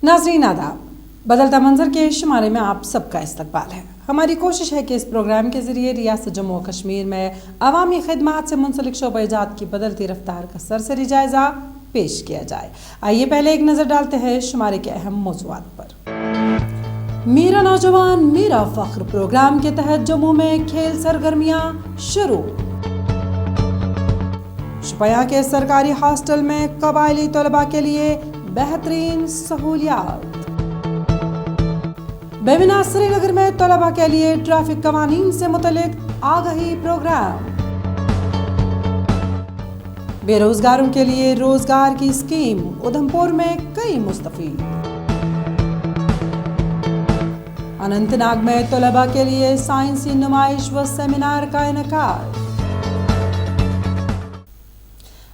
नाज़रीन आदाब, बदलता मंजर के शुमारे में आप सबका इस्तकबाल है। हमारी कोशिश है कि इस प्रोग्राम के ज़रिए रियासत जम्मू और कश्मीर में अवामी खिदमात से मुंसलिक शोबे-ए-जात की बदलती रफ्तार का सरसरी जायज़ा पेश किया जाए। आइए पहले एक नज़र डालते हैं शुमारे के अहम मौज़ूआत पर। मेरा नौजवान मेरा फ़ख्र प्रोग्राम के तहत जम्मू में खेल सरगर्मियाँ शुरू। शुपियाँ के सरकारी हॉस्टल में कबायली तलबा के लिए बेहतरीन सहूलियात। बेमिना श्रीनगर में तलबा के लिए ट्रैफिक कवानीन से मुतल्लिक आगाही प्रोग्राम। बेरोजगारों के लिए रोजगार की स्कीम, उधमपुर में कई मुस्तफीद। अनंतनाग में तलबा के लिए साइंसी नुमाइश व सेमिनार का इनेकाद।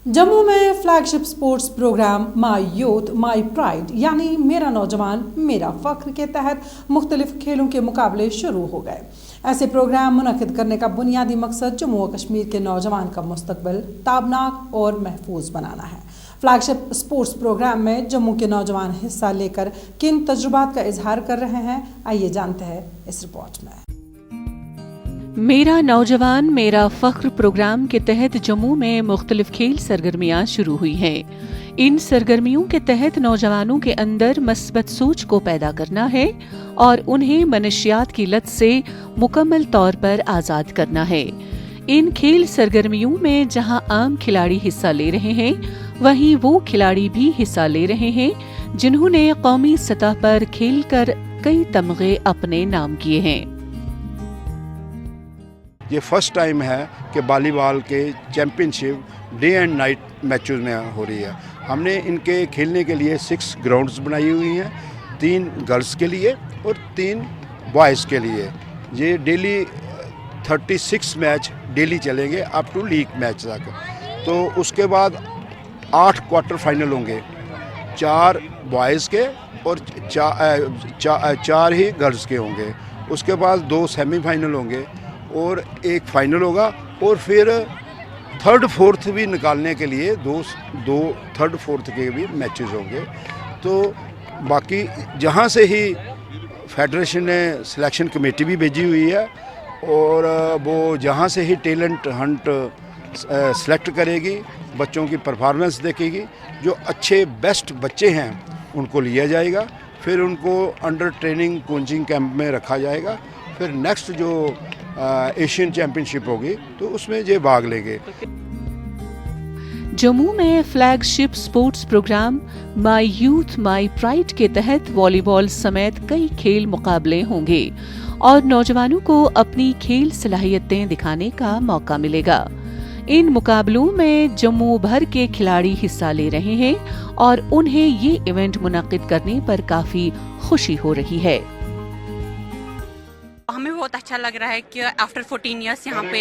जम्मू में flagship sports program my youth my pride यानी मेरा नौजवान मेरा फ़ख्र के तहत मुख्तलिफ खेलों के मुकाबले शुरू हो गए। ऐसे प्रोग्राम मुनक़िद करने का बुनियादी मकसद जम्मू और कश्मीर के नौजवान का मुस्तकबिल ताबनाक और महफूज बनाना है। फ्लैगशिप स्पोर्ट्स प्रोग्राम में जम्मू के नौजवान हिस्सा लेकर किन तजुर्बात का इजहार कर रहे हैं, आइए जानते हैं इस रिपोर्ट में। मेरा नौजवान मेरा फ़ख्र प्रोग्राम के तहत जम्मू में मुख्तलिफ खेल सरगर्मियाँ शुरू हुई हैं। इन सरगर्मियों के तहत नौजवानों के अंदर मस्बत सोच को पैदा करना है और उन्हें मनशियात की लत से मुकम्मल तौर पर आज़ाद करना है। इन खेल सरगर्मियों में जहां आम खिलाड़ी हिस्सा ले रहे हैं, वहीं वो खिलाड़ी भी हिस्सा ले रहे हैं जिन्होंने कौमी सतह पर खेलकर कई तमगे अपने नाम किए हैं। ये फर्स्ट टाइम है कि वॉलीबॉल के championship day and night matches में हो रही है। हमने इनके खेलने के लिए 6 ग्राउंड्स बनाई हुई हैं, 3 गर्ल्स के लिए और 3 बॉयज़ के लिए। ये डेली 36 मैच डेली चलेंगे अप टू लीग मैच तक। तो उसके बाद 8 क्वार्टर फाइनल होंगे, 4 बॉयज़ के और 4 ही गर्ल्स के होंगे। उसके बाद 2 सेमीफाइनल होंगे और 1 फाइनल होगा और फिर 3rd 4th भी निकालने के लिए दो 3rd 4th के भी मैचेस होंगे। तो बाकी जहाँ से ही फेडरेशन ने सिलेक्शन कमेटी भी भेजी हुई है और वो जहाँ से ही टैलेंट हंट सेलेक्ट करेगी, बच्चों की परफॉर्मेंस देखेगी। जो अच्छे बेस्ट बच्चे हैं उनको लिया जाएगा, फिर उनको अंडर ट्रेनिंग कोचिंग कैंप में रखा जाएगा। फिर नेक्स्ट जो एशियन चैंपियनशिप होगी तो उसमें ये भाग लेंगे। जम्मू में flagship sports program my youth my pride के तहत वॉलीबॉल समेत कई खेल मुकाबले होंगे और नौजवानों को अपनी खेल सलाहियतें दिखाने का मौका मिलेगा। इन मुकाबलों में जम्मू भर के खिलाड़ी हिस्सा ले रहे हैं और उन्हें ये इवेंट मुनक़िद करने पर काफी खुशी हो रही है। हमें बहुत अच्छा लग रहा है कि आफ्टर 14 इयर्स यहाँ पे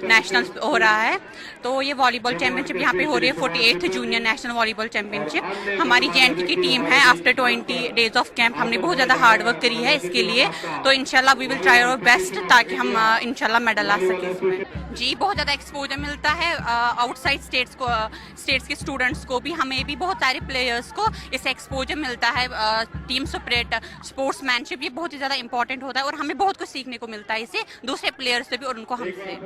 नेशनल हो रहा है। तो ये वॉलीबॉल चैंपियनशिप यहाँ पे हो रही है, 48th junior national volleyball championship. हमारी JNK की टीम है। आफ्टर 20 डेज ऑफ कैंप हमने बहुत ज़्यादा हार्ड वर्क करी है इसके लिए। तो इंशाल्लाह we will try our best ताकि हम इंशाल्लाह मेडल ला सकें इसमें। जी, बहुत ज़्यादा एक्सपोजर मिलता है आउटसाइड स्टेट्स के स्टूडेंट्स को भी, हमें भी बहुत सारे प्लेयर्स को इससे एक्सपोजर मिलता है। टीम स्पिरिट, स्पोर्ट्समैनशिप, ये बहुत ही ज़्यादा इंपॉर्टेंट होता है और हमें बहुत कुछ सीखने को मिलता है इससे, दूसरे प्लेयर्स से भी और उनको हमसे।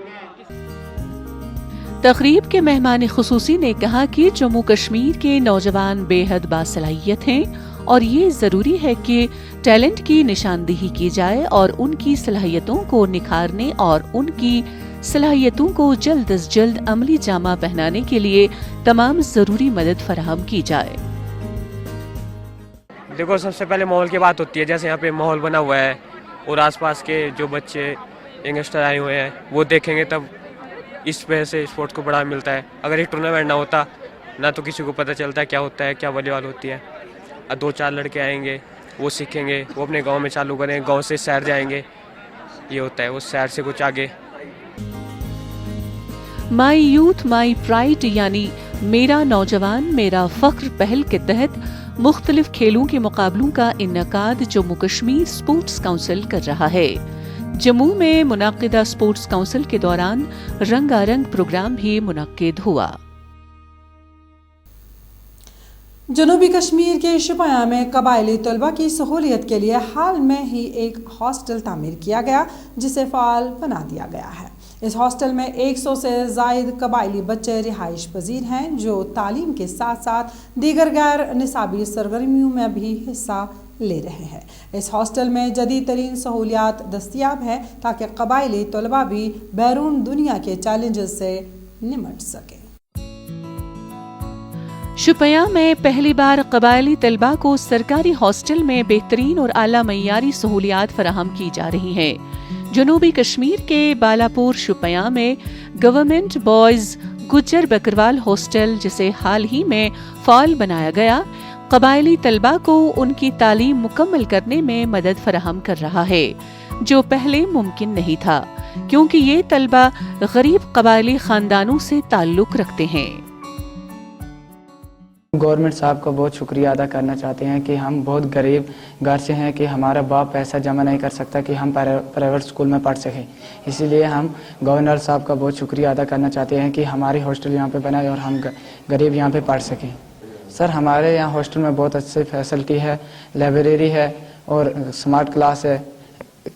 तकरीब के मेहमान खुसूसी ने कहा कि जम्मू कश्मीर के नौजवान बेहद बासलाहियत हैं और ये ज़रूरी है कि टैलेंट की निशानदेही की जाए और उनकी सलाहियतों को निखारने और उनकी सलाहियतों को जल्द अज जल्द अमली जामा पहनाने के लिए तमाम ज़रूरी मदद फराहम की जाए। देखो, सबसे पहले माहौल की बात होती है। जैसे यहाँ पे माहौल बना हुआ है और आसपास के जो बच्चे यंगस्टर आए हुए हैं वो देखेंगे, तब इस वजह से स्पोर्ट्स को बढ़ावा मिलता है। अगर एक टूर्नामेंट ना होता ना तो किसी को पता चलता है क्या होता है, क्या वॉलीबॉल होती है। 2-4 लड़के आएंगे, वो सीखेंगे, वो अपने गांव में चालू करेंगे, गांव से शहर जाएंगे, ये होता है। उस शहर से कुछ आगे। माई यूथ माई प्राइड यानी मेरा नौजवान मेरा फ़ख्र पहल के तहत मुख्तलिफ खेलों के मुकाबलों का इन्नेकाद जम्मू कश्मीर स्पोर्ट्स काउंसिल कर रहा है। जम्मू में मुनाकिदा स्पोर्ट्स काउंसिल के दौरान रंगारंग प्रोग्राम भी मुनक्किद हुआ। जनूबी कश्मीर के शुपियां में कबायली तलबा की सहूलियत के लिए हाल में ही एक हॉस्टल तामीर किया गया, जिसे फ़ाल बना दिया गया है। इस हॉस्टल में 100 से ज़ायद कबायली बच्चे रिहाइश पजीर हैं, जो तालीम के साथ साथ दीगर गैर निसाबी सरगर्मियों में भी हिस्सा ले रहे हैं। इस हॉस्टल में जदीद तरीन सहूलियात दस्तियाब हैं ताकि कबायली तलबा भी बैरून दुनिया के चैलेंजेस से निमट सकें। शुपियां में पहली बार कबायली तलबा को सरकारी हॉस्टल में बेहतरीन और आला मइयारी सहूलियात फराहम की जा रही हैं। जनूबी कश्मीर के बालापुर शुपियां में government boys Gujjar Bakarwal hostel, जिसे हाल ही में फ़ाल बनाया गया, कबायली तलबा को उनकी तालीम मुकम्मल करने में मदद फराहम कर रहा है, जो पहले मुमकिन नहीं था, क्योंकि ये तलबा गरीब कबायली खानदानों से ताल्लुक़ रखते हैं। गवर्नमेंट साहब का बहुत शुक्रिया अदा करना चाहते हैं कि हम बहुत गरीब घर से हैं कि हमारा बाप पैसा जमा नहीं कर सकता कि हम प्राइवेट स्कूल में पढ़ सकें। इसीलिए हम गवर्नर साहब का बहुत शुक्रिया अदा करना चाहते हैं कि हमारी हॉस्टल यहाँ पे बनाए और हम गरीब यहाँ पे पढ़ सकें। सर, हमारे यहाँ हॉस्टल में बहुत अच्छी फैसिलिटी है, लाइब्रेरी है और स्मार्ट क्लास है,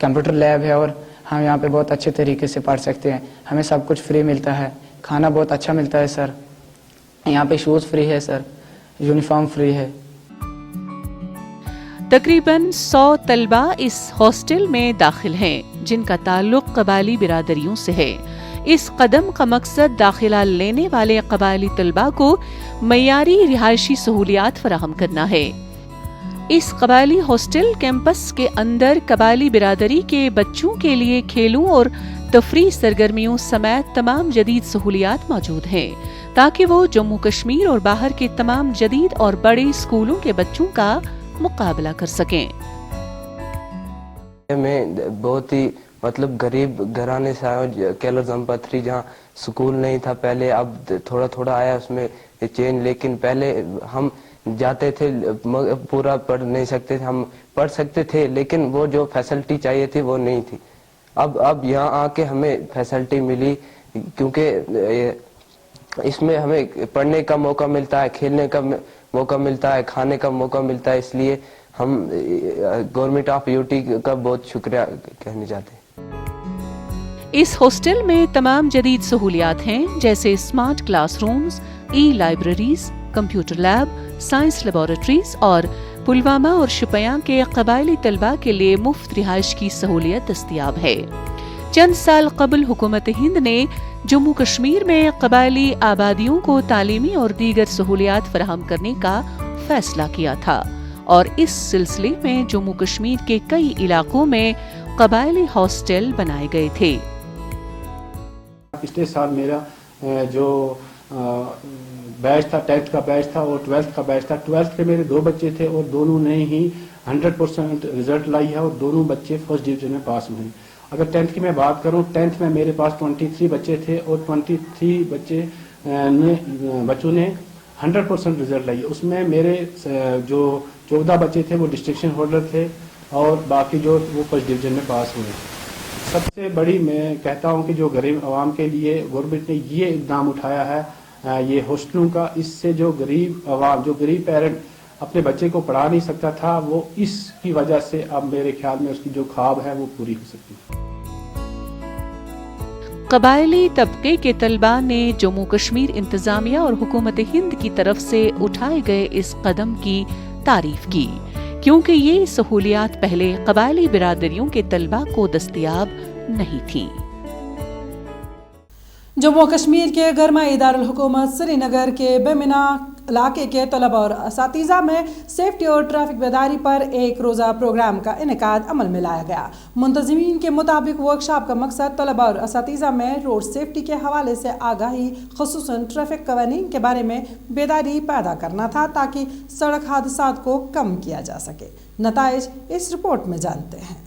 कंप्यूटर लैब है और हम यहाँ पे बहुत अच्छे तरीके से पढ़ सकते हैं। हमें सब कुछ फ्री मिलता है, खाना बहुत अच्छा मिलता है सर, यहाँ पे शूज़ फ्री है सर, यूनिफॉर्म फ्री है। तकरीबन 100 तलबा इस हॉस्टल में दाखिल हैं, जिनका ताल्लुक कबायली बिरादरियों से है। इस कदम का मकसद दाखिला लेने वाले कबायली तलबा को मइयारी रिहायशी सहूलियात फराहम करना है। इस कबायली हॉस्टल कैंपस के अंदर कबायली बिरादरी के बच्चों के लिए खेलों और तफरी सरगर्मियों समेत तमाम जदीद सहूलियात मौजूद हैं, ताकि वो जम्मू कश्मीर और बाहर के तमाम जदीद और बड़े स्कूलों के बच्चों का मुकाबला कर सकें। मैं बहुत ही गरीब घराने से आया हूँ, केलर जंपा3 जहाँ स्कूल नहीं था पहले, अब थोड़ा थोड़ा आया उसमें चेंज, लेकिन पहले हम जाते थे पूरा पढ़ नहीं सकते थे, हम पढ़ सकते थे लेकिन वो जो फैसिलिटी चाहिए थी वो नहीं थी। अब यहाँ आके हमें फैसिलिटी मिली, क्योंकि इसमें हमें पढ़ने का मौका मिलता है, खेलने का मौका मिलता है, खाने का मौका मिलता है, इसलिए हम गवर्नमेंट ऑफ यूटी का बहुत शुक्रिया कहने चाहते हैं। इस हॉस्टल में तमाम जदीद सहूलियात हैं, जैसे smart classrooms, e libraries, computer lab, science laboratories और पुलवामा और शुपियां के कबायली तलबा के लिए मुफ्त रिहाइश की सहूलियत दस्तयाब है। चंद साल कबल हुकूमत हिंद ने जम्मू कश्मीर में कबायली आबादियों को तालीमी और दीगर सहूलियात फराहम करने का फैसला किया था, और इस सिलसिले में जम्मू कश्मीर के कई इलाकों में कबायली हॉस्टल बनाए गए थे। पिछले साल मेरा जो बैच था, 10th का बैच था और 12th का बैच था। 12th के मेरे 2 बच्चे थे और दोनों ने ही 100% रिजल्ट लाई है और दोनों बच्चे फर्स्ट डिवीजन में पास हुए। अगर 10th की मैं बात करूं, 10th में मेरे पास 23 बच्चे थे और 23 बच्चों ने 100% रिजल्ट लाई। उसमें मेरे जो 14 बच्चे थे वो डिस्टिंक्शन होल्डर थे और बाकी जो वो फर्स्ट डिवीजन में पास हुए। सबसे बड़ी मैं कहता हूं कि जो गरीब आवाम के लिए गवर्नमेंट ने ये इक़दाम उठाया है ये हॉस्टलों का, इससे जो गरीब आवाम, जो गरीब पेरेंट अपने बच्चे को पढ़ा नहीं सकता था, वो इसकी वजह से अब मेरे ख्याल में उसकी जो ख्वाब है वो पूरी हो सकती है। कबायली तबके के तलबा ने जम्मू कश्मीर इंतजामिया और हुकूमत हिंद की तरफ से उठाए गए इस कदम की तारीफ की, क्योंकि ये सहूलियात पहले कबायली बिरादरियों के तलबा को दस्तयाब नहीं थी। जम्मू कश्मीर के गरमाई दारुल हुकूमत श्रीनगर के बेमिना इलाके के तलबा और असातिज़ा में सेफ्टी और ट्रैफिक बेदारी पर एक रोज़ा प्रोग्राम का इनेकाद अमल में लाया गया। मुंतज़मीन के मुताबिक वर्कशॉप का मकसद तलबा और असातिज़ा में रोड सेफ्टी के हवाले से आगाही, ख़ुसूसन ट्रैफिक कवानीन के बारे में बेदारी पैदा करना था, ताकि सड़क हादसात को कम किया जा सके। नताइज इस रिपोर्ट में जानते हैं।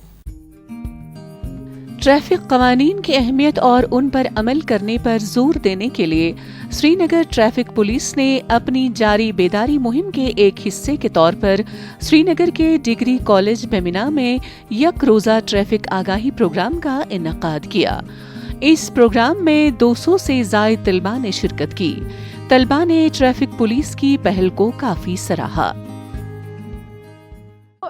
ट्रैफिक कवानीन की अहमियत और उन पर अमल करने पर जोर देने के लिए श्रीनगर ट्रैफिक पुलिस ने अपनी जारी बेदारी मुहिम के एक हिस्से के तौर पर श्रीनगर के डिग्री कॉलेज बेमिना में यक रोज़ा ट्रैफिक आगाही प्रोग्राम का इनेकाद किया। इस प्रोग्राम में 200 से ज़ायद तलबा ने शिरकत की। तलबा ने ट्रैफिक पुलिस की पहल को काफी सराहा।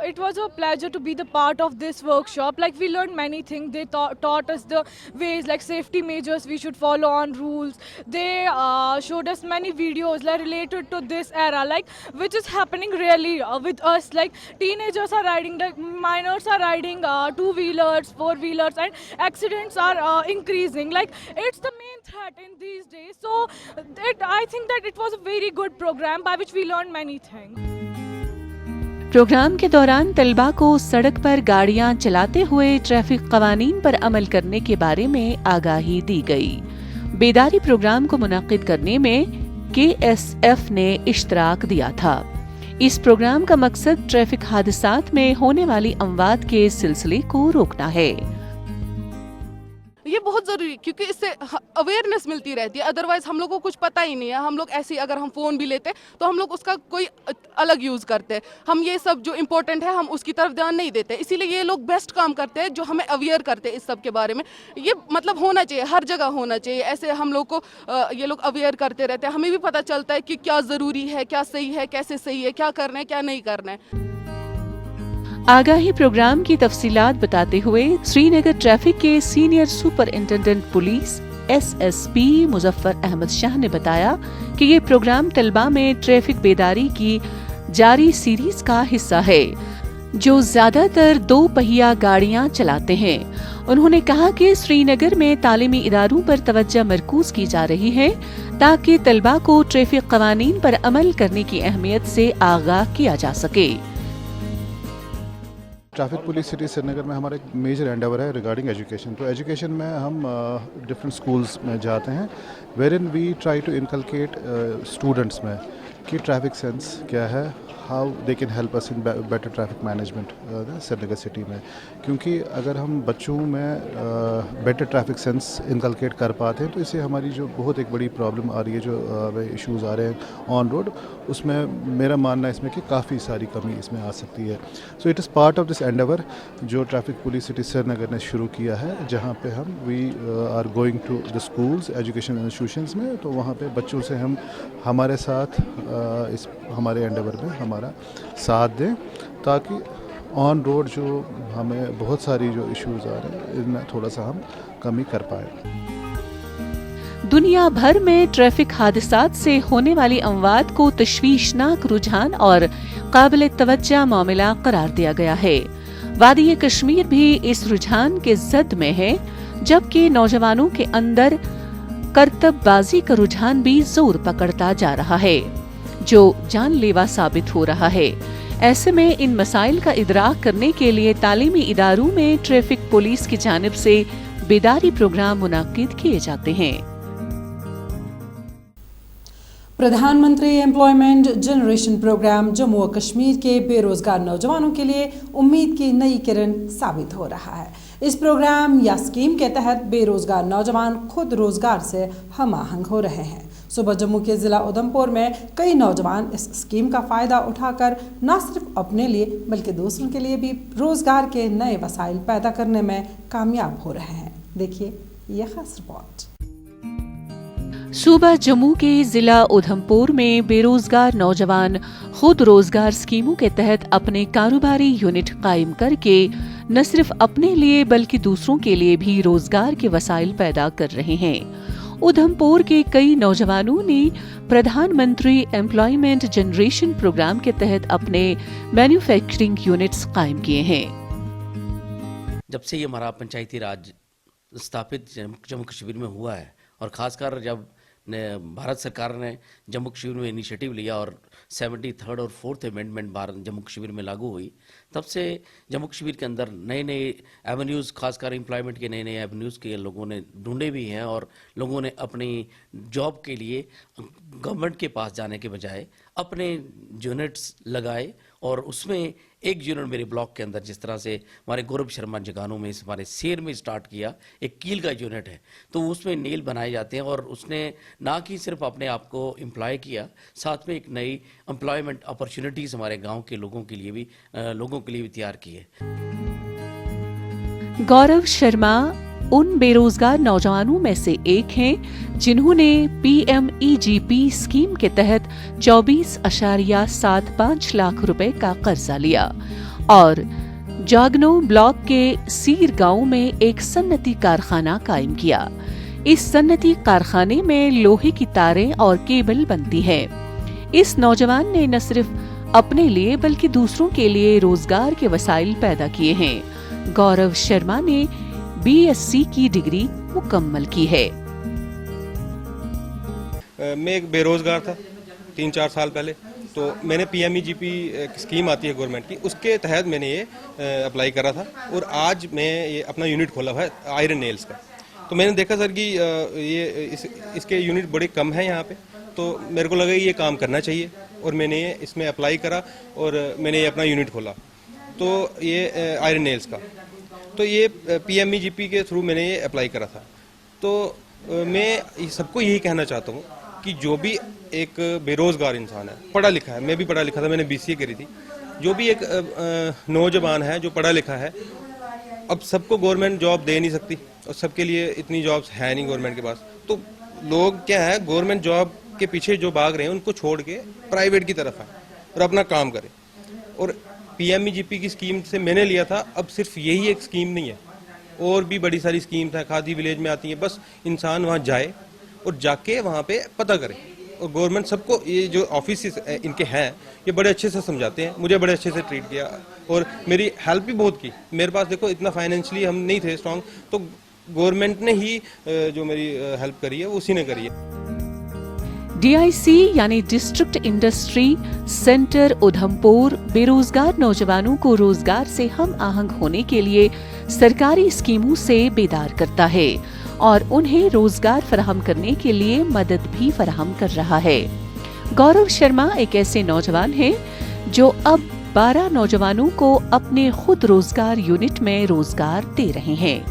It was a pleasure to be the part of this workshop. Like, we learned many things. They taught us the ways, like safety measures we should follow on rules. They showed us many videos like related to this era, like which is happening really with us. Like, teenagers are riding, like minors are riding two-wheelers, four-wheelers, and accidents are increasing. Like, it's the main threat in these days. So I think that it was a very good program by which we learned many things. Program के दौरान तलबा को सड़क पर गाड़ियां चलाते हुए traffic कवानीन पर अमल करने के बारे में आगाही दी गई। बेदारी प्रोग्राम को मुनक्किद करने में KSF ने इश्तराक दिया था। इस प्रोग्राम का मकसद ट्रैफिक हादसात में होने वाली अमवात के सिलसिले को रोकना है। ये बहुत ज़रूरी, क्योंकि इससे अवेयरनेस मिलती रहती है। अदरवाइज हम लोग को कुछ पता ही नहीं है। हम लोग ऐसे ही अगर हम फ़ोन भी लेते तो हम लोग उसका कोई अलग यूज़ करते हैं। हम ये सब जो इम्पोर्टेंट है हम उसकी तरफ ध्यान नहीं देते। इसीलिए ये लोग बेस्ट काम करते हैं जो हमें अवेयर करते हैं इस सब के बारे में। ये मतलब होना चाहिए, हर जगह होना चाहिए। ऐसे हम लोग को ये लोग अवेयर करते रहते हैं। हमें भी पता चलता है कि क्या ज़रूरी है, क्या सही है, कैसे सही है, क्या करना है, क्या नहीं करना है। आगाही प्रोग्राम की तफसीलात बताते हुए श्रीनगर ट्रैफिक के senior superintendent police SSP Muzaffar Ahmad Shah ने बताया कि ये प्रोग्राम तलबा में ट्रैफिक बेदारी की जारी सीरीज का हिस्सा है जो ज्यादातर 2 पहिया गाड़ियां चलाते हैं। उन्होंने कहा कि श्रीनगर में तालीमी इदारों पर तवज्जो मरकूज की जा रही है ताकि तलबा को ट्रैफिक कवानीन पर अमल करने की अहमियत से आगाह किया जा सके। ट्रैफिक पुलिस सिटी श्रीनगर में हमारा एक मेजर एंडेवर है रिगार्डिंग एजुकेशन। तो एजुकेशन में हम डिफरेंट स्कूल्स में जाते हैं wherein we try to inculcate students में कि ट्रैफिक सेंस क्या है, how they can help us in better traffic management Srinagar city में। क्योंकि अगर हम बच्चों में बेटर ट्रैफिक सेंस इनकलकेट कर पाते हैं तो इससे हमारी जो बहुत एक बड़ी प्रॉब्लम आ रही है, जो इश्यूज़ आ रहे हैं ऑन रोड, उसमें मेरा मानना है इसमें कि काफ़ी सारी कमी इसमें आ सकती है। So it is part of this endeavour जो ट्रैफिक पुलिस सिटी श्रीनगर ने शुरू किया है, जहाँ पे हम we are going to the schools, education institutions में, तो वहाँ पे बच्चों से हम हमारे साथ इस हमारे एंडेवर में हमारा साथ दें ताकि ऑन रोड जो हमें बहुत सारी जो इश्यूज़ आ रहे हैं इनमें थोड़ा सा हम कमी कर पाए। दुनिया भर में ट्रैफिक हादसात से होने वाली अमवात को तशवीशनाक रुझान और काबिल तवज्जो मामला करार दिया गया है। वादी कश्मीर भी इस रुझान के जद में है, जबकि नौजवानों के अंदर करतबबाजी का रुझान भी जोर पकड़ता जा रहा है जो जानलेवा साबित हो रहा है। ऐसे में इन मसाइल का इदराक करने के लिए तालीमी इदारों में ट्रैफिक पुलिस की जानिब से बेदारी प्रोग्राम मुनाकिद किए जाते हैं। प्रधानमंत्री एम्प्लॉयमेंट जनरेशन प्रोग्राम जम्मू और कश्मीर के बेरोजगार नौजवानों के लिए उम्मीद की नई किरण साबित हो रहा है। इस प्रोग्राम या स्कीम के तहत बेरोजगार नौजवान खुद रोजगार से हमाहंग हो रहे हैं। सुबह जम्मू के ज़िला उधमपुर में कई नौजवान इस स्कीम का फ़ायदा उठाकर न सिर्फ अपने लिए बल्कि दूसरों के लिए भी रोजगार के नए वसाइल पैदा करने में कामयाब हो रहे हैं। देखिए ये खास रिपोर्ट। सूबा जम्मू के जिला उधमपुर में बेरोजगार नौजवान खुद रोजगार स्कीमों के तहत अपने कारोबारी यूनिट कायम करके न सिर्फ अपने लिए बल्कि दूसरों के लिए भी रोजगार के वसाइल पैदा कर रहे हैं। उधमपुर के कई नौजवानों ने प्रधानमंत्री एम्प्लॉयमेंट जनरेशन प्रोग्राम के तहत अपने मैन्युफैक्चरिंग यूनिट्स कायम किए हैं। जब से ये हमारा पंचायती राज स्थापित जम्मू कश्मीर में हुआ है और ख़ासकर जब भारत सरकार ने जम्मू कश्मीर में इनिशिएटिव लिया और 73rd और 4th अमेंडमेंट भारत जम्मू कश्मीर में लागू हुई, तब से जम्मू कश्मीर के अंदर नए नए एवेन्यूज़, खासकर एम्प्लॉयमेंट के नए नए एवेन्यूज़ के लोगों ने ढूंढे भी हैं और लोगों ने अपनी जॉब के लिए गवर्नमेंट के पास जाने के बजाय अपने यूनिट्स लगाए। और उसमें एक यूनिट मेरे ब्लॉक के अंदर, जिस तरह से हमारे गौरव शर्मा जगानों में हमारे शेर में स्टार्ट किया, एक कील का यूनिट है, तो उसमें नेल बनाए जाते हैं और उसने ना कि सिर्फ अपने आप को एम्प्लॉय किया, साथ में एक नई एम्प्लॉयमेंट अपॉर्चुनिटीज़ हमारे गांव के लोगों के लिए भी तैयार की है। गौरव शर्मा उन बेरोजगार नौजवानों में से एक हैं जिन्होंने PMEGP स्कीम के तहत 24.75 लाख रुपए का कर्जा लिया और जागनो ब्लॉक के सीर गांव में एक सन्नती कारखाना कायम किया। इस सन्नती कारखाने में लोहे की तारें और केबल बनती है। इस नौजवान ने न सिर्फ अपने लिए बल्कि दूसरों के लिए रोजगार के वसाइल पैदा किए हैं। गौरव शर्मा ने BSc की डिग्री मुकम्मल की है। मैं एक बेरोजगार था 3-4 साल पहले, तो मैंने PMEGP स्कीम आती है गवर्नमेंट की, उसके तहत मैंने ये अप्लाई करा था और आज मैं ये अपना यूनिट खोला हुआ है आयरन नेल्स का। तो मैंने देखा सर कि ये इसके यूनिट बड़े कम हैं यहाँ पे, तो मेरे को लगा ये काम करना चाहिए और मैंने इसमें अप्लाई करा और मैंने ये अपना यूनिट खोला। तो ये आयरन नेल्स का, तो ये PMEGP के थ्रू मैंने ये अप्लाई करा था। तो मैं सबको यही कहना चाहता हूँ कि जो भी एक बेरोज़गार इंसान है, पढ़ा लिखा है, मैं भी पढ़ा लिखा था, मैंने BCA करी थी, जो भी एक नौजवान है जो पढ़ा लिखा है, अब सबको गवर्नमेंट जॉब दे नहीं सकती और सबके लिए इतनी जॉब्स है नहीं गवर्नमेंट के पास। तो लोग क्या है, गवर्नमेंट जॉब के पीछे जो भाग रहे हैं उनको छोड़ के प्राइवेट की तरफ आए और अपना काम करें। और PMEGP की स्कीम से मैंने लिया था, अब सिर्फ यही एक स्कीम नहीं है, और भी बड़ी सारी स्कीम्स हैं, खादी विलेज में आती हैं। बस इंसान वहाँ जाए और जाके वहाँ पे पता करे। और गवर्नमेंट सबको, ये जो ऑफिस इनके हैं, ये बड़े अच्छे से समझाते हैं, मुझे बड़े अच्छे से ट्रीट किया और मेरी हेल्प भी बहुत की। मेरे पास देखो इतना फाइनेंशियली हम नहीं थे स्ट्रॉन्ग, तो गवर्नमेंट ने ही जो मेरी हेल्प करी है वो उसी ने करी है। DIC यानी डिस्ट्रिक्ट इंडस्ट्री सेंटर उधमपुर बेरोजगार नौजवानों को रोजगार से हम आहंग होने के लिए सरकारी स्कीमों से बेदार करता है और उन्हें रोजगार फराहम करने के लिए मदद भी फराहम कर रहा है। गौरव शर्मा एक ऐसे नौजवान हैं जो अब 12 नौजवानों को अपने खुद रोजगार यूनिट में रोजगार दे रहे हैं।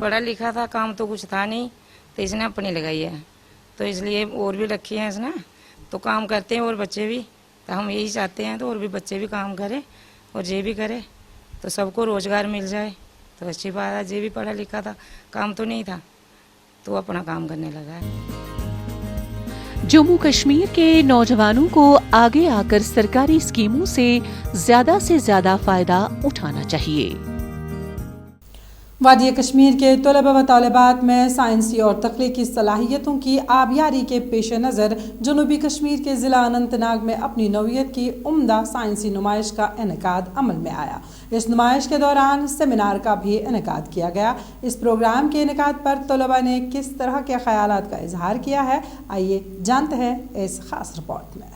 पढ़ा लिखा था, काम तो कुछ था नहीं, तो इसने अपनी लगाई है, तो इसलिए और भी रखी है इसने, तो काम करते हैं और बच्चे भी, तो हम यही चाहते हैं तो और भी बच्चे भी काम करें और ये भी करे, तो सबको रोजगार मिल जाए, तो अच्छी बात है। ये भी पढ़ा लिखा था, काम तो नहीं था, तो अपना काम करने लगा है। जम्मू कश्मीर के नौजवानों को आगे आकर सरकारी स्कीमों से ज्यादा फायदा उठाना चाहिए। वादी कश्मीर के तलबा व तालिबात में साइंसी और तख्लीकी सलाहियतों की आबियारी के पेश नज़र जनूबी कश्मीर के ज़िला अनंतनाग में अपनी नौइयत की उम्दा साइंसी नुमाइश का इनेकाद अमल में आया। इस नुमाइश के दौरान सेमिनार का भी इनेकाद किया गया। इस प्रोग्राम के इनेकाद पर तलबा ने किस तरह के ख्यालात का इजहार किया है, आइए जानते हैं इस खास रिपोर्ट में।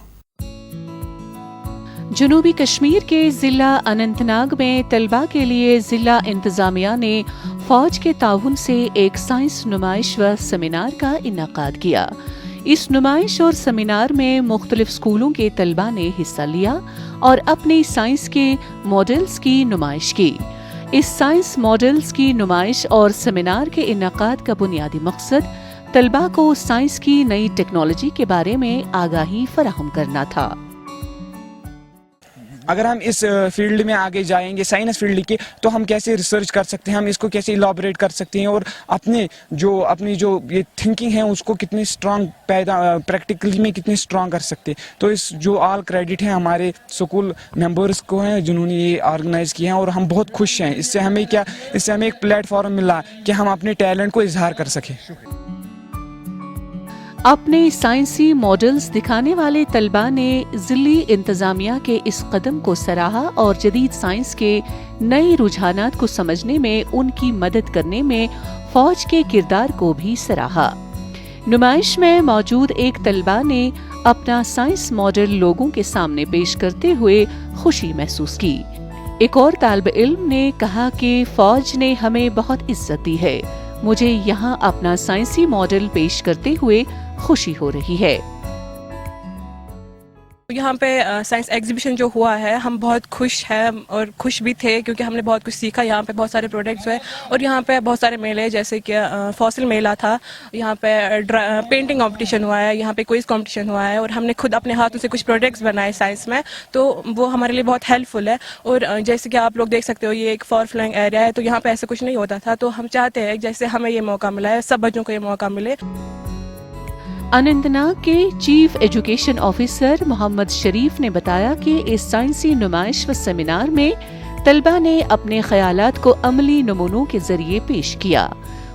जनूबी कश्मीर के जिला अनंतनाग में तलबा के लिए जिला इंतजामिया ने फौज के ताउन से एक साइंस नुमाइश व सेमिनार का इनेकाद किया। इस नुमाइश और सेमिनार में मुख्तलिफ स्कूलों के तलबा ने हिस्सा लिया और अपने साइंस के मॉडल्स की नुमाइश की। इस साइंस मॉडल्स की नुमाइश और सेमिनार के इनेकाद का बुनियादी मकसद तलबा को साइंस की नई टेक्नोलॉजी के बारे में आगाही फराहम करना था। अगर हम इस फील्ड में आगे जाएंगे, साइंस फील्ड के, तो हम कैसे रिसर्च कर सकते हैं, हम इसको कैसे इलाबोरेट कर सकते हैं और अपनी जो ये थिंकिंग है उसको कितने स्ट्रांग प्रैक्टिकली में कितने स्ट्रांग कर सकते हैं। तो इस जो ऑल क्रेडिट है हमारे स्कूल मेंबर्स को है जिन्होंने ये ऑर्गेनाइज किया है और हम बहुत खुश हैं। इससे हमें एक प्लेटफॉर्म मिला कि हम अपने टैलेंट को इजहार कर सकें। अपने साइंसी मॉडल्स दिखाने वाले तलबा ने जिली इंतजामिया के इस कदम को सराहा और जदीद साइंस के नए रुझानात को समझने में उनकी मदद करने में फौज के किरदार को भी सराहा। नुमाइश में मौजूद एक तलबा ने अपना साइंस मॉडल लोगों के सामने पेश करते हुए खुशी महसूस की। एक और तालिब इल्म ने कहा कि फौज ने हमें बहुत इज्जत दी है, मुझे यहाँ अपना साइंसी मॉडल पेश करते हुए खुशी हो रही है। यहाँ पे साइंस एग्जीबिशन जो हुआ है, हम बहुत खुश हैं और खुश भी थे क्योंकि हमने बहुत कुछ सीखा। यहाँ पे बहुत सारे प्रोडक्ट्स हुए और यहाँ पे बहुत सारे मेले, जैसे कि फॉसिल मेला था, यहाँ पे पेंटिंग कंपटीशन हुआ है, यहाँ पे क्विज कंपटीशन हुआ है और हमने खुद अपने हाथों से कुछ प्रोडक्ट्स बनाए साइंस में, तो वो हमारे लिए बहुत हेल्पफुल है। और जैसे कि आप लोग देख सकते हो, ये एक फॉर फ्लंग एरिया है, तो यहाँ पे ऐसा कुछ नहीं होता था, तो हम चाहते हैं जैसे हमें ये मौका मिला है, सब बच्चों को ये मौका मिले। अनंतनाग के चीफ एजुकेशन ऑफिसर मोहम्मद शरीफ ने बताया कि इस साइंसी नुमाइश व सेमिनार में तलबा ने अपने ख्यालात को अमली नमूनों के जरिए पेश किया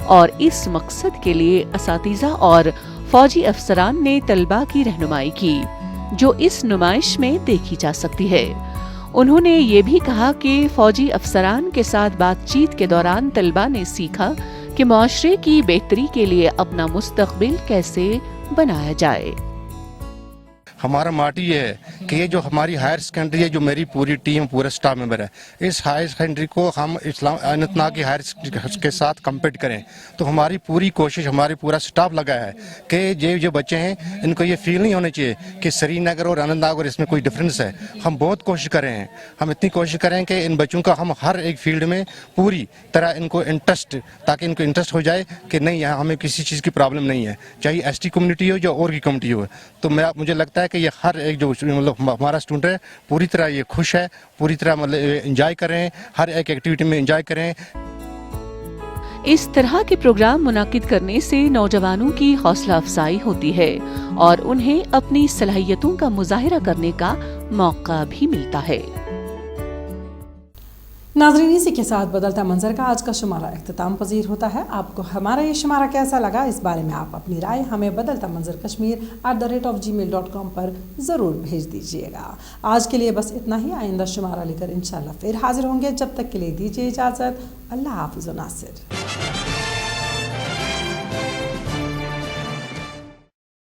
और इस मकसद के लिए असातिज़ा और फौजी अफसरान ने तलबा की रहनुमाई की, जो इस नुमाइश में देखी जा सकती है। उन्होंने ये भी कहा कि फौजी अफसरान के साथ बातचीत के दौरान तलबा ने सीखा कि मुआशरे की बेहतरी के लिए अपना मुस्तकबिल कैसे बनाया जाए। हमारा मोटिव ये है कि ये जो हमारी हायर सेकेंडरी है, जो मेरी पूरी टीम, पूरा स्टाफ मेंबर है, इस हायर सेकेंडरी को हम इस्लाम अनंतनाग की हायर के साथ कम्पीट करें। तो हमारी पूरी कोशिश, हमारी पूरा स्टाफ लगा है कि जो बच्चे हैं इनको ये फील नहीं होने चाहिए कि श्रीनगर और अनंतनाग और इसमें कोई डिफरेंस है। हम बहुत कोशिश कर रहे हैं, हम इतनी कोशिश करें कि इन बच्चों का हम हर एक फील्ड में पूरी तरह इनको इंटरेस्ट, ताकि इनको इंटरेस्ट हो जाए कि नहीं यहाँ हमें किसी चीज़ की प्रॉब्लम नहीं है, चाहे एसटी कम्युनिटी हो या और की कम्युनिटी हो। तो मुझे लगता है कि ये हर एक जो मतलब हमारा स्टूडेंट है पूरी तरह ये खुश है, पूरी तरह मतलब एंजॉय कर रहे हैं, हर एक एक्टिविटी में एंजॉय करें। इस तरह के प्रोग्राम मुनाकिद करने से नौजवानों की हौसला अफजाई होती है और उन्हें अपनी सलाहियतों का मुजाहिरा करने का मौका भी मिलता है। नाज़रीन, इसी के साथ बदलता मंजर का आज का शुमारा इख्तिताम पजीर होता है। आपको हमारा ये शुमारा कैसा लगा, इस बारे में आप अपनी राय हमें बदलता मंजर kashmir@gmail.com पर ज़रूर भेज दीजिएगा। आज के लिए बस इतना ही। आइंदा शुमारा लेकर इंशाल्लाह फिर हाजिर होंगे। जब तक के लिए दीजिए इजाज़त। अल्लाह हाफ़िज़ व नासिर।